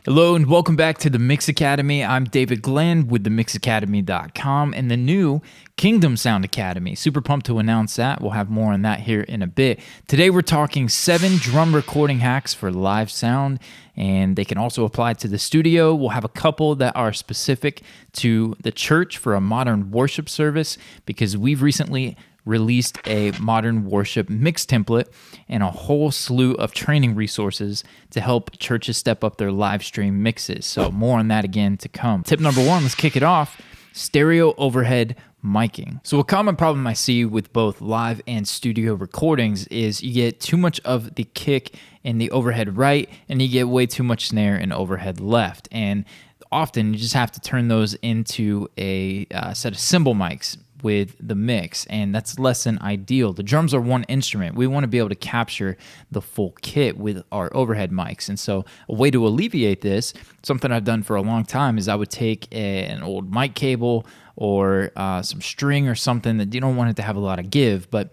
Hello and welcome back to the Mix Academy. I'm David Glenn with themixacademy.com and the new Kingdom Sound Academy. Super pumped to announce that. We'll have more on that here in a bit. Today we're talking 7 drum recording hacks for live sound, and they can also apply to the studio. We'll have a couple that are specific to the church for a modern worship service, because we've recently released a modern worship mix template and a whole slew of training resources to help churches step up their live stream mixes. So more on that again to come. Tip number 1, let's kick it off: stereo overhead miking. So a common problem I see with both live and studio recordings is you get too much of the kick in the overhead right, and you get way too much snare in overhead left. And often you just have to turn those into a set of cymbal mics with the mix, and that's less than ideal. The drums are one instrument. We want to be able to capture the full kit with our overhead mics. And so a way to alleviate this, something I've done for a long time, is I would take an old mic cable or some string or something that you don't want it to have a lot of give, but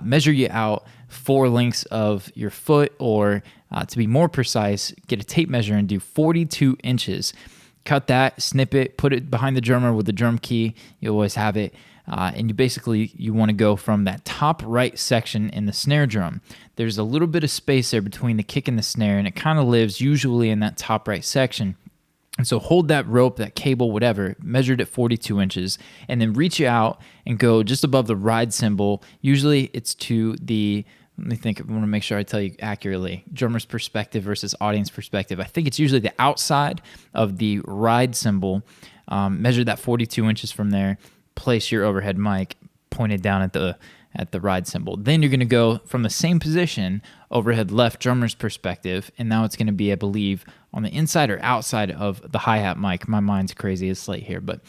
measure you out 4 lengths of your foot, or to be more precise, get a tape measure and do 42 inches. Cut that, snip it, put it behind the drummer with the drum key. You always have it. And you want to go from that top right section in the snare drum. There's a little bit of space there between the kick and the snare, and it kind of lives usually in that top right section. And so hold that rope, that cable, whatever, measured at 42 inches, and then reach out and go just above the ride cymbal. Usually it's to the, let me think, I want to make sure I tell you accurately, drummer's perspective versus audience perspective. I think it's usually the outside of the ride cymbal. Measure that 42 inches from there. Place your overhead mic pointed down at the ride cymbal. Then you're going to go from the same position, overhead left, drummer's perspective, and now it's going to be, I believe, on the inside or outside of the hi-hat mic. My mind's crazy as slate here, but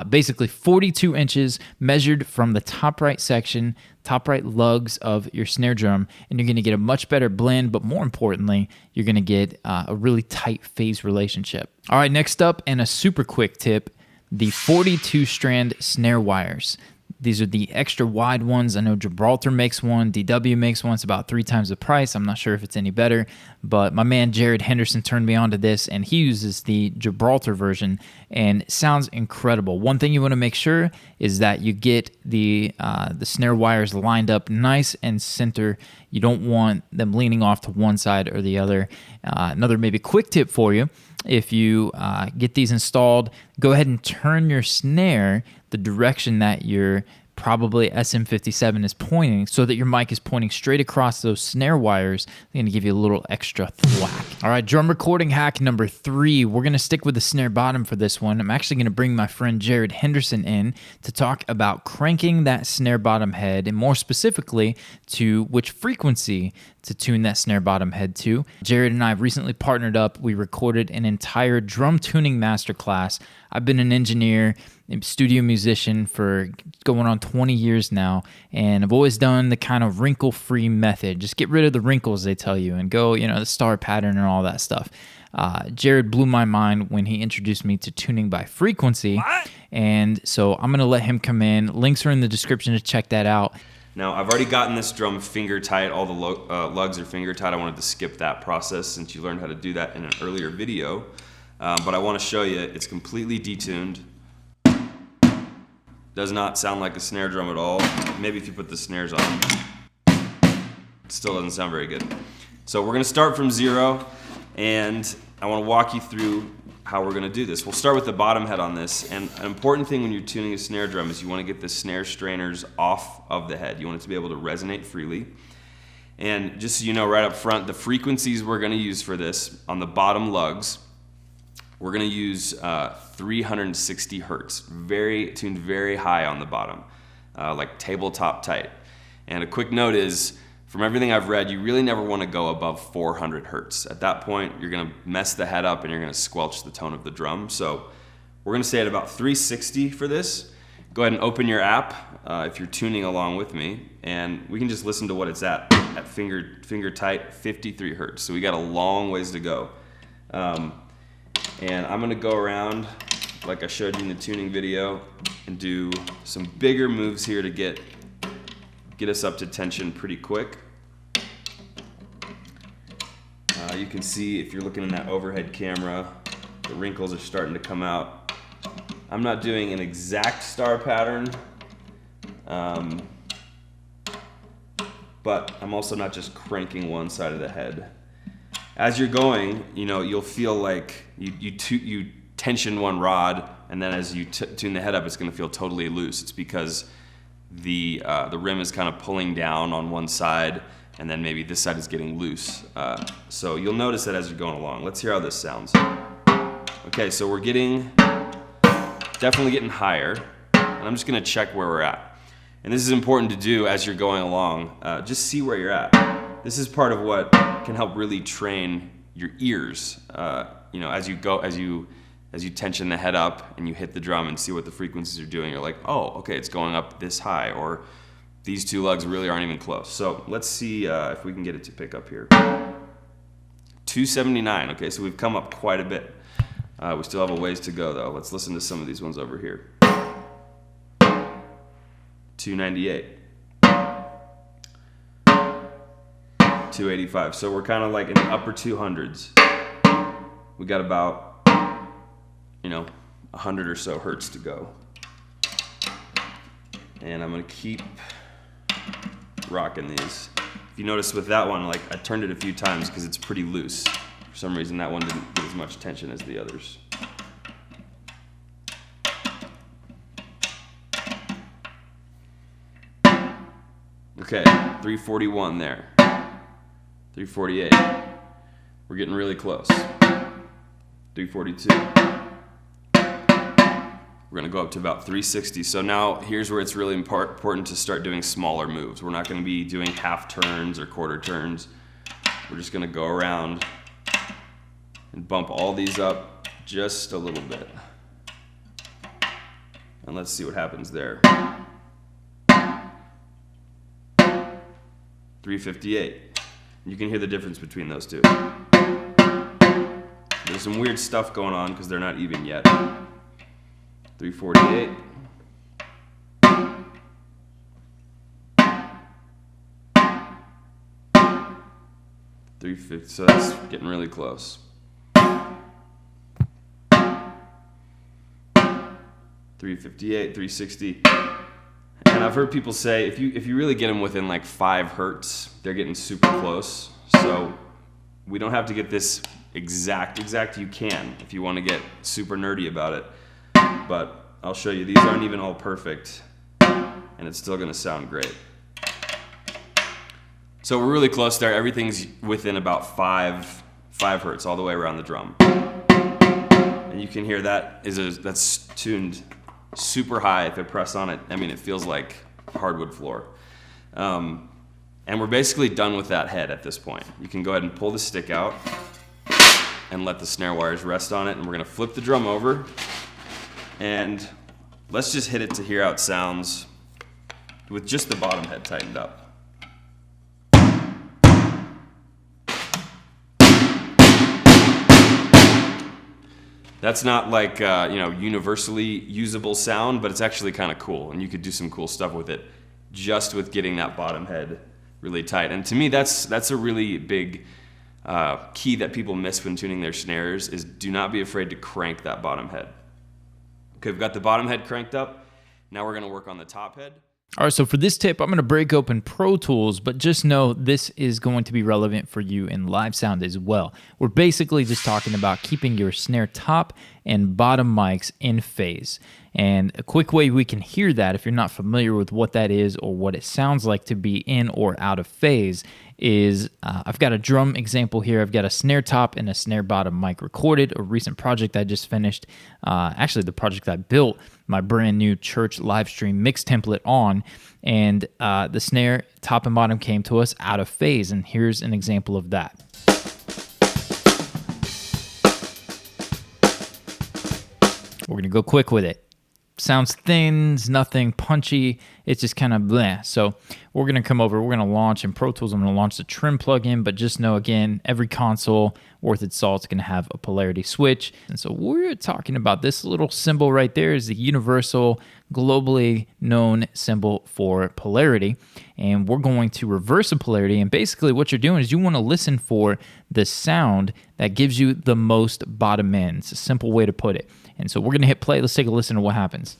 basically 42 inches measured from the top right section, top right lugs of your snare drum, and you're going to get a much better blend, but more importantly, you're going to get a really tight phase relationship. All right, next up, and a super quick tip, the 42 strand snare wires. These are the extra wide ones. I know Gibraltar makes one, DW makes one. It's about 3 times the price. I'm not sure if it's any better, but my man Jared Henderson turned me on to this, and he uses the Gibraltar version, and it sounds incredible. One thing you want to make sure is that you get the snare wires lined up nice and center. You don't want them leaning off to one side or the other. Another maybe quick tip for you: if you get these installed, go ahead and turn your snare the direction that your probably SM57 is pointing, so that your mic is pointing straight across those snare wires. They're going to give you a little extra thwack. All right, drum recording hack number 3. We're going to stick with the snare bottom for this one. I'm actually going to bring my friend Jared Henderson in to talk about cranking that snare bottom head, and more specifically to which frequency to tune that snare bottom head to. Jared and I have recently partnered up. We recorded an entire drum tuning masterclass. I've been an engineer and studio musician for going on 20 years now, and I've always done the kind of wrinkle-free method. Just get rid of the wrinkles, they tell you, and go, the star pattern and all that stuff. Jared blew my mind when he introduced me to tuning by frequency. What? And so I'm going to let him come in. Links are in the description to check that out. Now, I've already gotten this drum finger tight. All the lugs are finger tight. I wanted to skip that process since you learned how to do that in an earlier video. But I want to show you, it's completely detuned. Does not sound like a snare drum at all. Maybe if you put the snares on, it still doesn't sound very good. So we're going to start from 0, and I want to walk you through how we're going to do this. We'll start with the bottom head on this, and an important thing when you're tuning a snare drum is you want to get the snare strainers off of the head. You want it to be able to resonate freely. And just so you know right up front, the frequencies we're going to use for this on the bottom lugs, we're going to use 360 hertz, tuned very high on the bottom, like tabletop tight. And a quick note is, from everything I've read, you really never want to go above 400 hertz. At that point, you're going to mess the head up and you're going to squelch the tone of the drum. So we're going to stay at about 360 for this. Go ahead and open your app if you're tuning along with me, and we can just listen to what it's at finger tight, 53 hertz. So we got a long ways to go. And I'm going to go around like I showed you in the tuning video and do some bigger moves here to get us up to tension pretty quick. You can see if you're looking in that overhead camera, the wrinkles are starting to come out. I'm not doing an exact star pattern, but I'm also not just cranking one side of the head. As you're going, you'll feel like you tension one rod, and then as you tune the head up, it's going to feel totally loose. It's because the rim is kind of pulling down on one side, and then maybe this side is getting loose. So you'll notice that as you're going along. Let's hear how this sounds. Okay, so we're definitely getting higher, and I'm just going to check where we're at. And this is important to do as you're going along. Just see where you're at. This is part of what can help really train your ears. As you tension the head up and you hit the drum and see what the frequencies are doing, you're like, oh, okay, it's going up this high, or these two lugs really aren't even close. So let's see if we can get it to pick up here. 279. Okay, so we've come up quite a bit. We still have a ways to go, though. Let's listen to some of these ones over here. 298. 285. So we're kind of like in the upper 200s. We got about 100 or so hertz to go. And I'm going to keep rocking these. If you notice with that one, I turned it a few times because it's pretty loose. For some reason, that one didn't get as much tension as the others. Okay, 341 there. 348. We're getting really close. 342. We're going to go up to about 360. So now here's where it's really important to start doing smaller moves. We're not going to be doing half turns or quarter turns. We're just going to go around and bump all these up just a little bit. And let's see what happens there. 358. You can hear the difference between those two. There's some weird stuff going on because they're not even yet. 348. 350. So that's getting really close. 358, 360. And I've heard people say if you really get them within 5 hertz, they're getting super close. So we don't have to get this exact. You can if you want to get super nerdy about it. But I'll show you. These aren't even all perfect, and it's still going to sound great. So we're really close there. Everything's within about 5 hertz all the way around the drum. And you can hear that's tuned super high. If I press on it, it feels like hardwood floor. And we're basically done with that head at this point. You can go ahead and pull the stick out and let the snare wires rest on it. And we're going to flip the drum over. And let's just hit it to hear how it sounds with just the bottom head tightened up. That's not universally usable sound, but it's actually kind of cool, and you could do some cool stuff with it just with getting that bottom head really tight. And to me, that's a really big key that people miss when tuning their snares is do not be afraid to crank that bottom head. Okay, we've got the bottom head cranked up. Now we're going to work on the top head. All right, so for this tip, I'm going to break open Pro Tools, but just know this is going to be relevant for you in live sound as well. We're basically just talking about keeping your snare top and bottom mics in phase. And a quick way we can hear that, if you're not familiar with what that is or what it sounds like to be in or out of phase, is I've got a drum example here. I've got a snare top and a snare bottom mic recorded, a recent project I just finished. Actually, the project I built my brand new church live stream mix template on, and the snare top and bottom came to us out of phase, and here's an example of that. We're going to go quick with it. sounds thin, it's nothing punchy. It's just kind of bleh. So we're going to come over, we're going to launch in Pro Tools. I'm going to launch the trim plugin, but just know, again, every console worth its salt is going to have a polarity switch. And so we're talking about this little symbol right there is the universal, globally known symbol for polarity. And we're going to reverse the polarity. And basically what you're doing is you want to listen for the sound that gives you the most bottom end. It's a simple way to put it. And so we're going to hit play. Let's take a listen to what happens.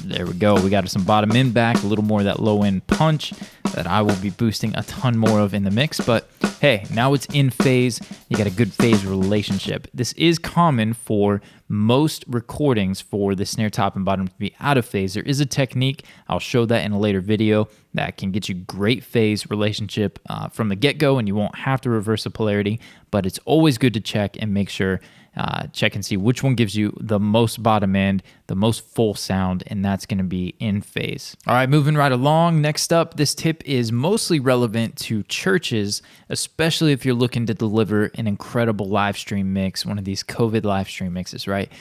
There we go. We got some bottom end back, a little more of that low end punch that I will be boosting a ton more of in the mix. But hey, now it's in phase. You got a good phase relationship. This is common for most recordings for the snare top and bottom to be out of phase. There is a technique, I'll show that in a later video, that can get you great phase relationship from the get-go, and you won't have to reverse the polarity. But it's always good to check and make sure, check and see which one gives you the most bottom end, the most full sound, and that's going to be in phase. All right, moving right along. Next up, this tip is mostly relevant to churches, especially if you're looking to deliver an incredible live stream mix, one of these COVID live stream mixes, right?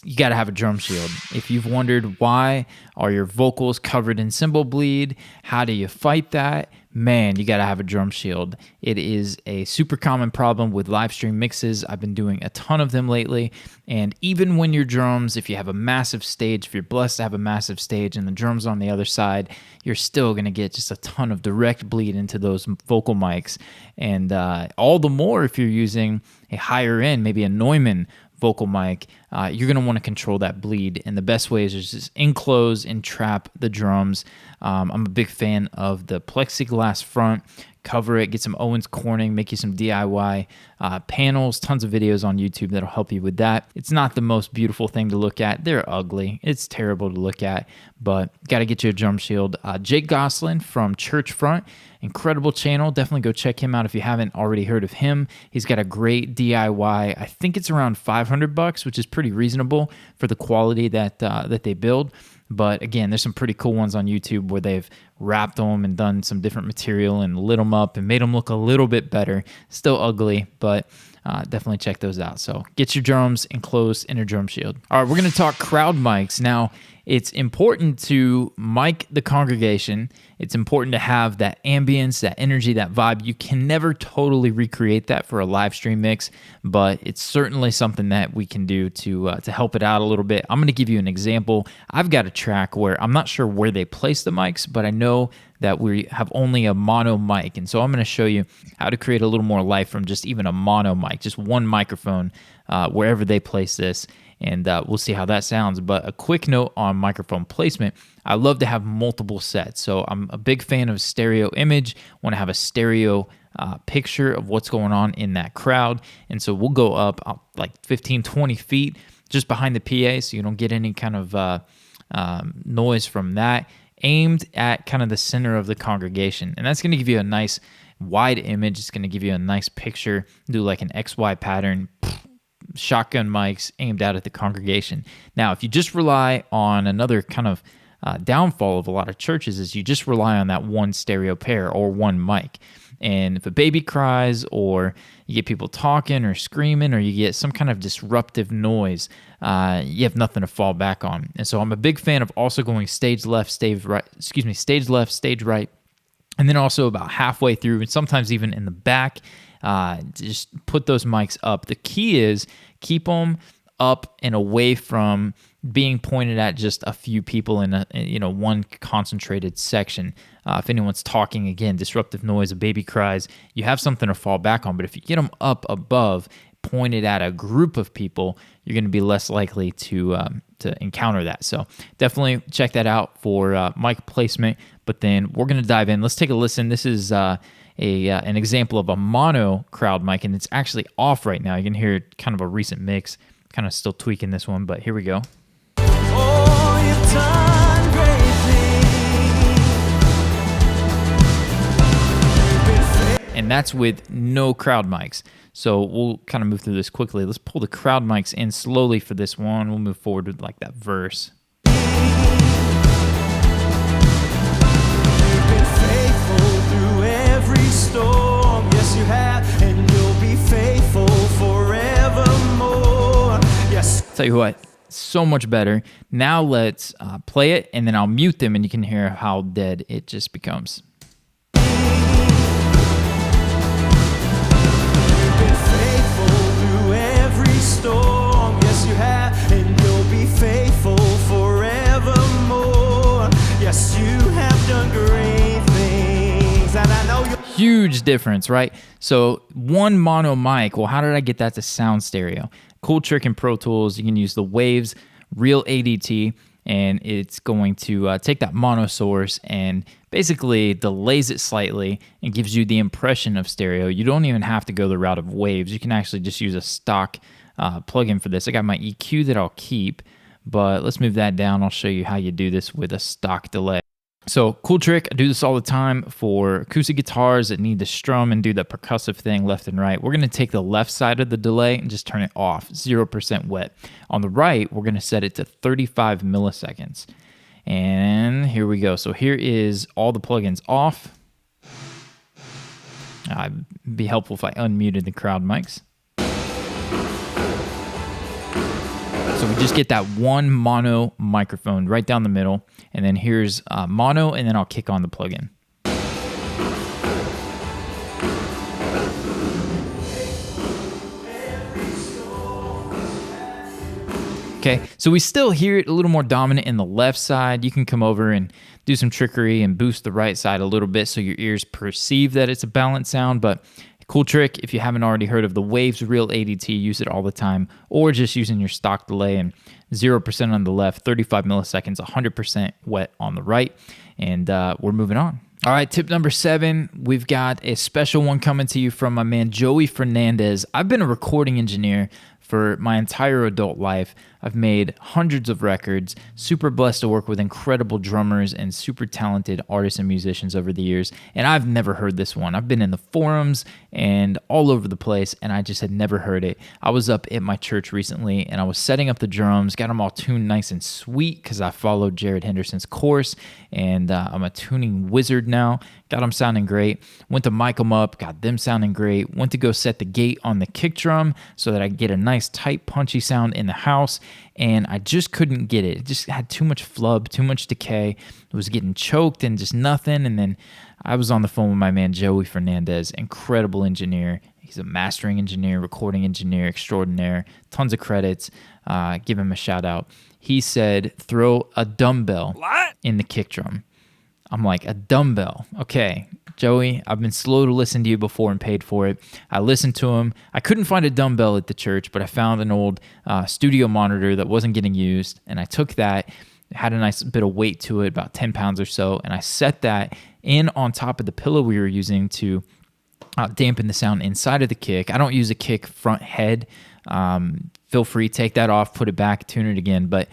You got to have a drum shield. If you've wondered why are your vocals covered in cymbal bleed, how do you fight that? Man, you got to have a drum shield. It is a super common problem with live stream mixes. I've been doing a ton of them lately. And even when your drums, if you have a massive stage, if you're blessed to have a massive stage and the drums on the other side, you're still going to get just a ton of direct bleed into those vocal mics. And all the more if you're using a higher end, maybe a Neumann vocal mic, you're going to want to control that bleed. And the best way is just enclose and trap the drums. I'm a big fan of the plexiglass front. Cover it, get some Owens Corning, make you some DIY panels, tons of videos on YouTube that'll help you with that. It's not the most beautiful thing to look at. They're ugly. It's terrible to look at, but got to get you a drum shield. Jake Goslin from Church Front, incredible channel. Definitely go check him out if you haven't already heard of him. He's got a great DIY. I think it's around $500, which is pretty reasonable for the quality that they build. But again, there's some pretty cool ones on YouTube where they've wrapped them and done some different material and lit them up and made them look a little bit better. Still ugly, but definitely check those out. So get your drums enclosed in a drum shield. All right, we're going to talk crowd mics. Now, it's important to mic the congregation. It's important to have that ambience, that energy, that vibe. You can never totally recreate that for a live stream mix, but it's certainly something that we can do to help it out a little bit. I'm going to give you an example. I've got a track where I'm not sure where they place the mics, but I know that we have only a mono mic. And so I'm going to show you how to create a little more life from just even a mono mic, just one microphone, wherever they place this. And we'll see how that sounds. But a quick note on microphone placement, I love to have multiple sets. So I'm a big fan of stereo image, want to have a stereo picture of what's going on in that crowd. And so we'll go up like 15, 20 feet just behind the PA so you don't get any kind of noise from that, aimed at kind of the center of the congregation. And that's going to give you a nice wide image. It's going to give you a nice picture, do like an XY pattern, shotgun mics aimed out at the congregation. Now, if you just rely on another kind of downfall of a lot of churches is you just rely on that one stereo pair or one mic. And if a baby cries or you get people talking or screaming or you get some kind of disruptive noise, you have nothing to fall back on. And so I'm a big fan of also going stage left, stage right, and then also about halfway through and sometimes even in the back, just put those mics up. The key is keep them up and away from being pointed at just a few people in one concentrated section. If anyone's talking, again, disruptive noise, a baby cries, you have something to fall back on. But if you get them up above, pointed at a group of people, you're going to be less likely to encounter that. So definitely check that out for mic placement. But then we're going to dive in. Let's take a listen. This is an example of a mono crowd mic, and it's actually off right now. You can hear kind of a recent mix, kind of still tweaking this one, but here we go. Oh, you've done great things. And that's with no crowd mics. So we'll kind of move through this quickly. Let's pull the crowd mics in slowly for this one. We'll move forward with like that verse. You've been faithful through every storm. Yes, you have, and you'll be faithful Tell you what, so much better. Now let's play it, and then I'll mute them, and you can hear how dead it just becomes. Been faithful through every storm. Yes, you have, and you'll be faithful forevermore. Yes, you have done great things, and I know you. Huge difference, right? So one mono mic, well, how did I get that to sound stereo? Cool trick in Pro Tools, you can use the Waves Real ADT, and it's going to take that mono source and basically delays it slightly and gives you the impression of stereo. You don't even have to go the route of Waves. You can actually just use a stock plugin for this. I got my EQ that I'll keep, but let's move that down. I'll show you how you do this with a stock delay. So cool trick, I do this all the time for acoustic guitars that need to strum and do the percussive thing left and right. We're going to take the left side of the delay and just turn it off, 0% wet. On the right, we're going to set it to 35 milliseconds. And here we go. So here is all the plugins off. It'd be helpful if I unmuted the crowd mics. So we just get that one mono microphone right down the middle, and then here's mono, and then I'll kick on the plugin. Okay, so we still hear it a little more dominant in the left side. You can come over and do some trickery and boost the right side a little bit so your ears perceive that it's a balanced sound, but cool trick, if you haven't already heard of the Waves Real ADT, use it all the time, or just using your stock delay and 0% on the left, 35 milliseconds, 100% wet on the right, and we're moving on. All right, tip number 7, we've got a special one coming to you from my man Joey Fernandez. I've been a recording engineer for my entire adult life. I've made hundreds of records, super blessed to work with incredible drummers and super talented artists and musicians over the years, and I've never heard this one. I've been in the forums and all over the place, and I just had never heard it. I was up at my church recently, and I was setting up the drums, got them all tuned nice and sweet because I followed Jared Henderson's course, and I'm a tuning wizard now. Got them sounding great. Went to mic them up, got them sounding great. Went to go set the gate on the kick drum so that I get a nice tight punchy sound in the house, and I just couldn't get it. It just had too much flub, too much decay. It was getting choked and just nothing. And then I was on the phone with my man Joey Fernandez, incredible engineer. He's a mastering engineer, recording engineer extraordinaire, tons of credits. Give him a shout out. He said, throw a dumbbell in the kick drum. I'm like, a dumbbell? Okay, Joey, I've been slow to listen to you before and paid for it. I listened to him. I couldn't find a dumbbell at the church, but I found an old studio monitor that wasn't getting used, and I took that, had a nice bit of weight to it, about 10 pounds or so, and I set that in on top of the pillow we were using to dampen the sound inside of the kick. I don't use a kick front head. Feel free, take that off, put it back, tune it again, but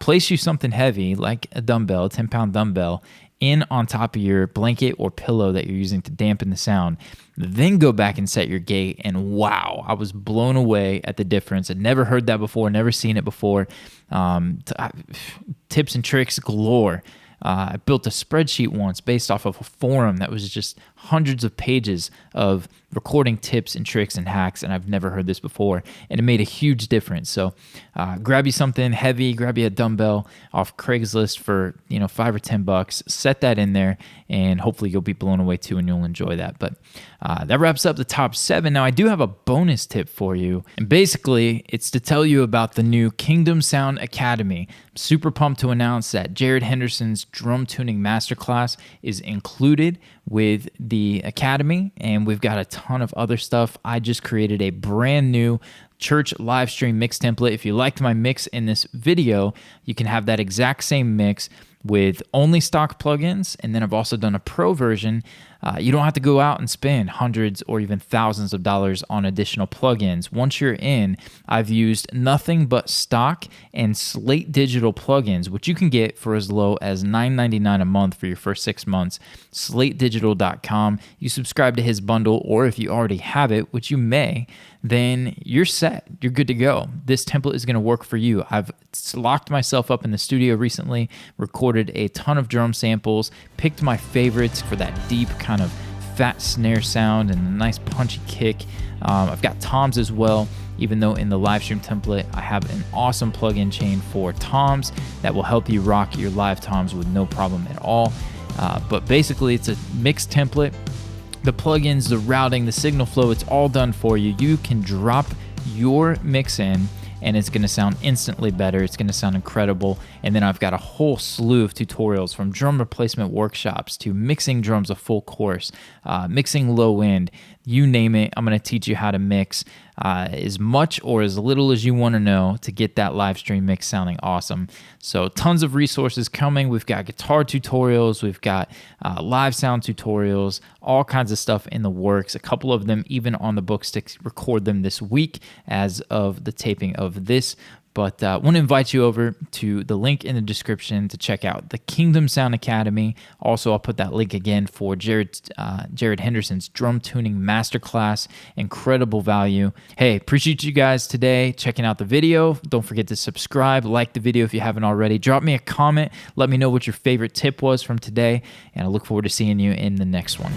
place you something heavy like a dumbbell, a 10-pound dumbbell, in on top of your blanket or pillow that you're using to dampen the sound. Then go back and set your gate, and wow, I was blown away at the difference. I'd never heard that before, never seen it before. Tips and tricks galore. I built a spreadsheet once based off of a forum that was just hundreds of pages of recording tips and tricks and hacks, and I've never heard this before, and it made a huge difference. So grab you something heavy, grab you a dumbbell off Craigslist for $5 or $10, set that in there, and hopefully you'll be blown away too, and you'll enjoy that. But that wraps up the top 7. Now I do have a bonus tip for you, and basically it's to tell you about the new Kingdom Sound Academy. I'm super pumped to announce that Jared Henderson's drum tuning masterclass is included with the academy, and we've got a ton of other stuff. I just created a brand new church live stream mix template. If you liked my mix in this video, you can have that exact same mix with only stock plugins, and then I've also done a pro version. You don't have to go out and spend hundreds or even thousands of dollars on additional plugins. Once you're in, I've used nothing but stock and Slate Digital plugins, which you can get for as low as $9.99 a month for your first 6 months. SlateDigital.com. You subscribe to his bundle, or if you already have it, which you may, then you're set. You're good to go. This template is going to work for you. I've locked myself up in the studio recently, recorded a ton of drum samples, picked my favorites for that deep kind of fat snare sound and a nice punchy kick. I've got toms as well. even though in the live stream template, I have an awesome plugin chain for toms that will help you rock your live toms with no problem at all. But basically, it's a mix template. The plugins, the routing, the signal flow, it's all done for you. You can drop your mix in and it's gonna sound instantly better. It's gonna sound incredible. And then I've got a whole slew of tutorials, from drum replacement workshops to mixing drums a full course, mixing low end, you name it. I'm gonna teach you how to mix as much or as little as you wanna know to get that live stream mix sounding awesome. So tons of resources coming. We've got guitar tutorials, we've got live sound tutorials, all kinds of stuff in the works. A couple of them even on the books to record them this week as of the taping of this. But I want to invite you over to the link in the description to check out the Kingdom Sound Academy. Also, I'll put that link again for Jared Henderson's drum tuning masterclass. Incredible value. Hey, appreciate you guys today checking out the video. Don't forget to subscribe, like the video if you haven't already. Drop me a comment. Let me know what your favorite tip was from today. And I look forward to seeing you in the next one.